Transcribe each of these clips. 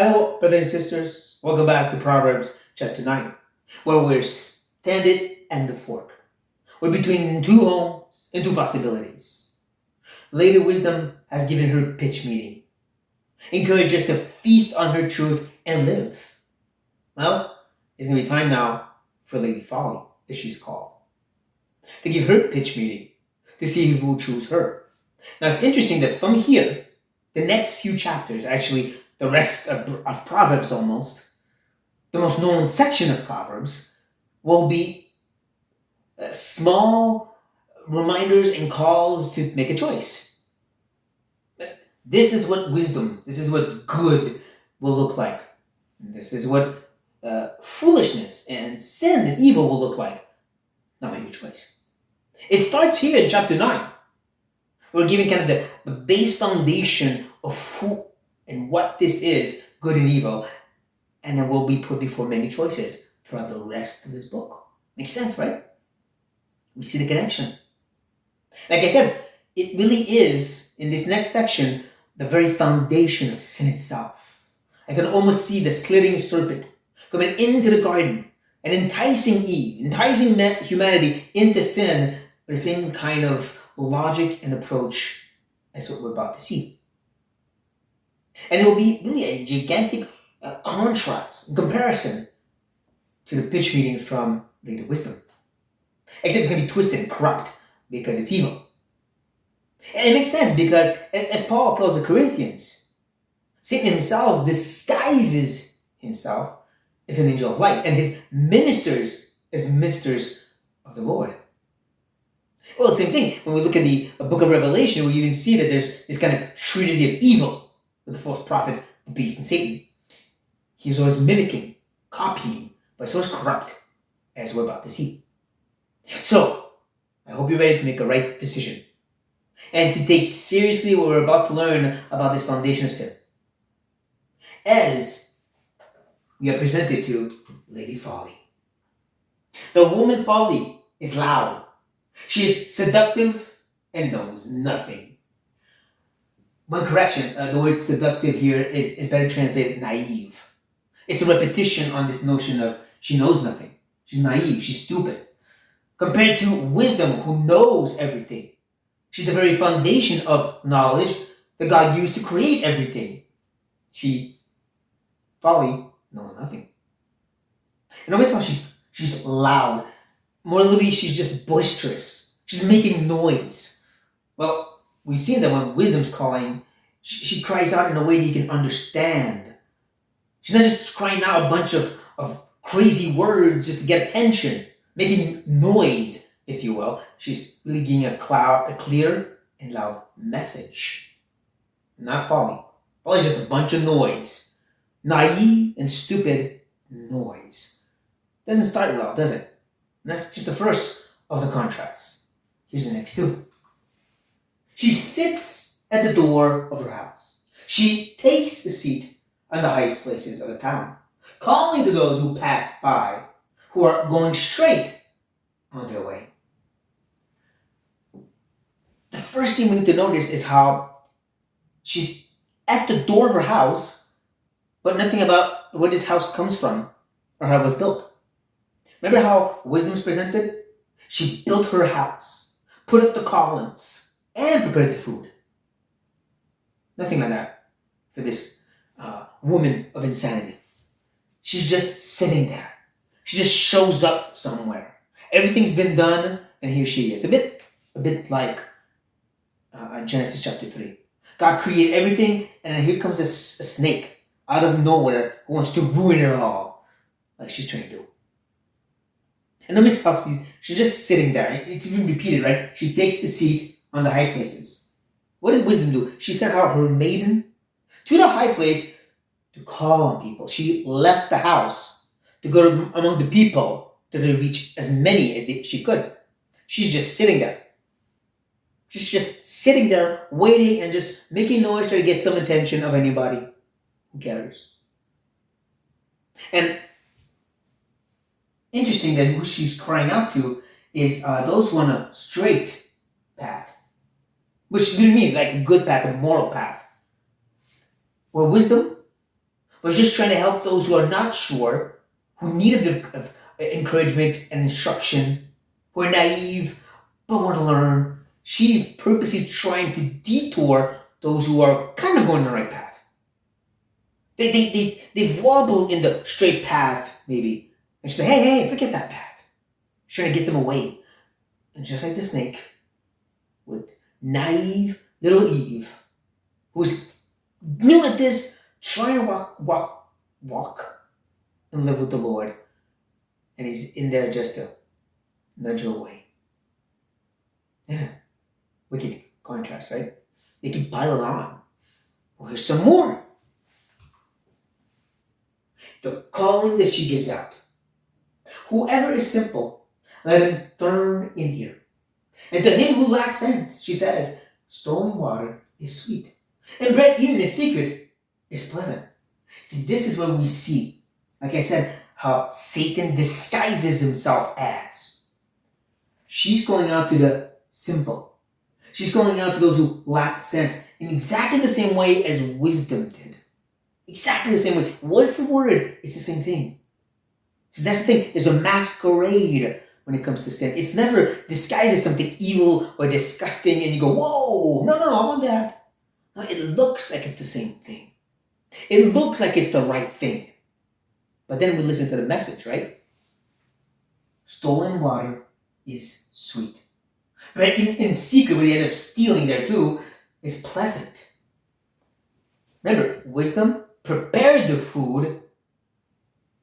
Hello, brothers and sisters. Welcome back to Proverbs chapter 9, where we're standing and the fork. We're between two homes and two possibilities. Lady Wisdom has given her pitch meeting, encouraged us to feast on her truth and live. Well, it's going to be time now for Lady Folly, as she's called, to give her pitch meeting to see who will choose her. Now, it's interesting that from here, the next few chapters, actually the rest of Proverbs almost, the most known section of Proverbs, will be small reminders and calls to make a choice. This is what wisdom, this is what good will look like. This is what foolishness and sin and evil will look like. Now make a choice. It starts here in chapter 9. We're giving kind of the base foundation of who and what this is, good and evil, and it will be put before many choices throughout the rest of this book. Makes sense, right? We see the connection. Like I said, it really is, in this next section, the very foundation of sin itself. I can almost see the slitting serpent coming into the garden and enticing Eve, enticing humanity into sin with the same kind of logic and approach as what we're about to see. And it will be really a gigantic contrast, in comparison to the pitch meeting from Lady Wisdom. Except it's going to be twisted and corrupt because it's evil. And it makes sense because, as Paul tells the Corinthians, Satan himself disguises himself as an angel of light and his ministers as ministers of the Lord. Well, the same thing, when we look at the book of Revelation, we even see that there's this kind of trinity of evil with the false prophet, the beast, and Satan. He's always mimicking, copying, but so is corrupt, as we're about to see. So, I hope you're ready to make a right decision and to take seriously what we're about to learn about this foundation of sin, as we are presented to Lady Folly. The woman Folly is loud. She is seductive and knows nothing. One correction, the word seductive here is better translated naive. It's a repetition on this notion of she knows nothing. She's naive, she's stupid. Compared to wisdom, who knows everything. She's the very foundation of knowledge that God used to create everything. Folly, knows nothing. And always how she's loud. More literally, she's just boisterous. She's making noise. Well, we've seen that when wisdom's calling, she cries out in a way that you can understand. She's not just crying out a bunch of crazy words just to get attention, making noise, if you will. She's really giving a clear and loud message. Not folly. Folly is just a bunch of noise. Naive and stupid noise. Doesn't start well, does it? And that's just the first of the contrasts. Here's the next two. She sits at the door of her house. She takes the seat on the highest places of the town, calling to those who pass by, who are going straight on their way. The first thing we need to notice is how she's at the door of her house, but nothing about where this house comes from or how it was built. Remember how wisdom is presented? She built her house, put up the columns, and prepared the food. Nothing like that for this woman of insanity. She's just sitting there. She just shows up somewhere. Everything's been done, and here she is. A bit like Genesis chapter 3. God created everything, and then here comes a snake out of nowhere who wants to ruin it all, like she's trying to do. And notice how she's just sitting there. It's even repeated, right? She takes the seat on the high places. What did wisdom do? She sent out her maiden to the high place to call on people. She left the house to go among the people to reach as many as she could. She's just sitting there. She's just sitting there waiting and just making noise trying to get some attention of anybody who cares. And interesting that who she's crying out to is those who are on a straight path, which really means like a good path, a moral path. Where wisdom was just trying to help those who are not sure, who need a bit of encouragement and instruction, who are naive but want to learn. She's purposely trying to detour those who are kind of going the right path. They've wobbled in the straight path, maybe. And she's like, hey, forget that path. She's trying to get them away. And just like the snake, with naive little Eve, who's new at this, trying to walk and live with the Lord. And he's in there just to nudge her away. Yeah. Wicked contrast, right? They keep piling on. Well, here's some more. The calling that she gives out. Whoever is simple, let him turn in here. And to him who lacks sense, she says, stolen water is sweet, and bread eaten in secret is pleasant. This is what we see, like I said, how Satan disguises himself as. She's going out to the simple. She's going out to those who lack sense in exactly the same way as wisdom did. Exactly the same way. Word for word, it's the same thing. So that's the thing. There's a masquerade when it comes to sin. It's never disguised as something evil or disgusting and you go, whoa, no, I want that. No, it looks like it's the same thing. It looks like it's the right thing. But then we listen to the message, right? Stolen water is sweet. But in secret, what you end up stealing there too, is pleasant. Remember, wisdom prepared the food,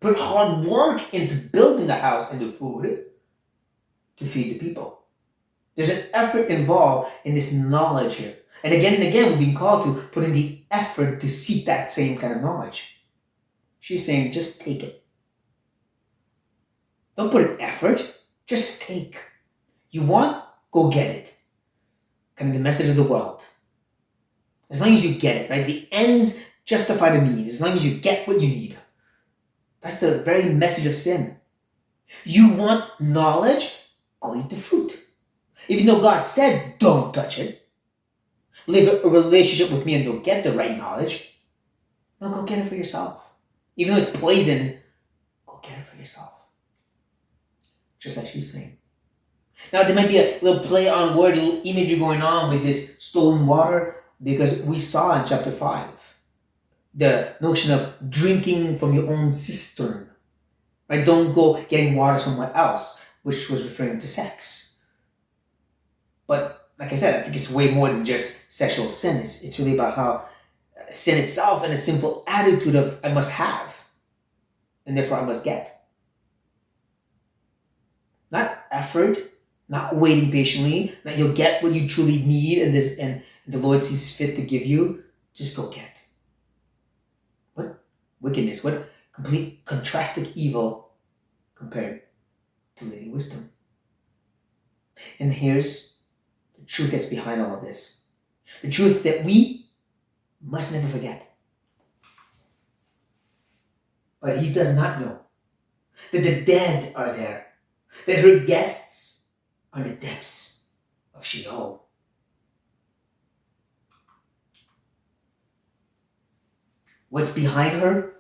put hard work into building the house and the food to feed the people. There's an effort involved in this knowledge here. And again, we've been called to put in the effort to seek that same kind of knowledge. She's saying, just take it. Don't put in effort, just take. You want, go get it. Kind of the message of the world. As long as you get it, right? The ends justify the means. As long as you get what you need. That's the very message of sin. You want knowledge, go eat the fruit. Even though God said, don't touch it. Live a relationship with me and you'll get the right knowledge. No, go get it for yourself. Even though it's poison, go get it for yourself. Just like she's saying. Now, there might be a little play on word, a little imagery going on with this stolen water, because we saw in chapter 5 the notion of drinking from your own cistern. Right? Don't go getting water somewhere else, which was referring to sex. But like I said, I think it's way more than just sexual sin. It's really about how sin itself and a sinful attitude of I must have, and therefore I must get. Not effort, not waiting patiently, that you'll get what you truly need and the Lord sees fit to give you. Just go get. What wickedness, what complete contrastic evil compared to Lady Wisdom. And here's the truth that's behind all of this. The truth that we must never forget. But he does not know that the dead are there, that her guests are in the depths of Sheol. What's behind her?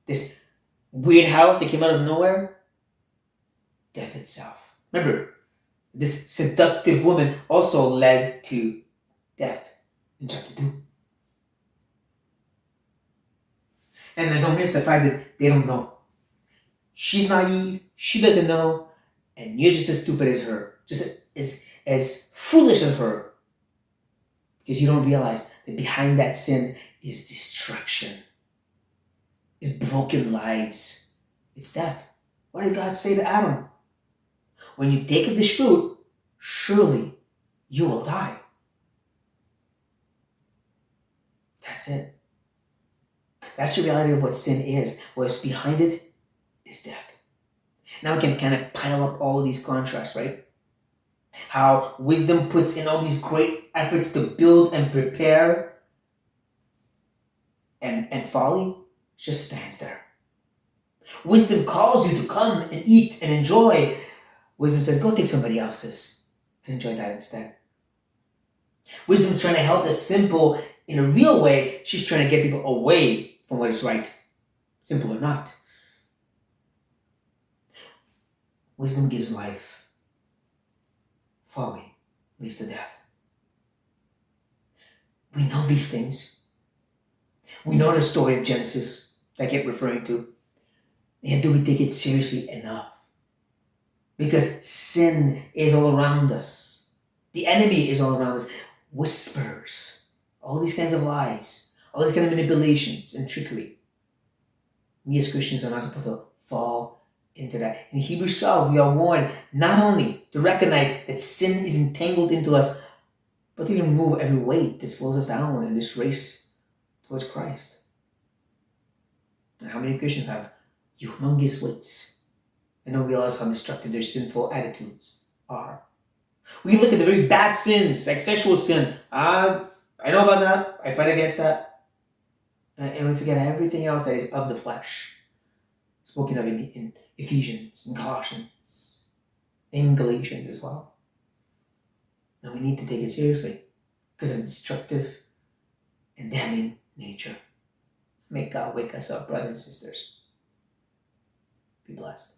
This weird house that came out of nowhere? Death itself. Remember, this seductive woman also led to death in chapter 2. And I don't miss the fact that they don't know. She's naive, she doesn't know, and you're just as stupid as her, just as foolish as her. Because you don't realize that behind that sin is destruction, is broken lives, it's death. What did God say to Adam? When you take of this fruit, surely you will die. That's it. That's the reality of what sin is. What's behind it is death. Now we can kind of pile up all of these contrasts, right? How wisdom puts in all these great efforts to build and prepare, and folly just stands there. Wisdom calls you to come and eat and enjoy. Wisdom says, go take somebody else's and enjoy that instead. Wisdom's trying to help the simple in a real way. She's trying to get people away from what is right, simple or not. Wisdom gives life. Folly leads to death. We know these things. We know the story of Genesis that I kept referring to. And do we take it seriously enough? Because sin is all around us. The enemy is all around us. Whispers, all these kinds of lies, all these kind of manipulations and trickery. We as Christians are not supposed to fall into that. In Hebrews 12, we are warned not only to recognize that sin is entangled into us, but to remove every weight that slows us down in this race towards Christ. And how many Christians have humongous weights and don't realize how destructive their sinful attitudes are? We look at the very bad sins, like sexual sin. I know about that. I fight against that. And we forget everything else that is of the flesh. Spoken of in Ephesians, in Colossians, in Galatians as well. And we need to take it seriously because of destructive and damning nature. May God wake us up, brothers and sisters. Be blessed.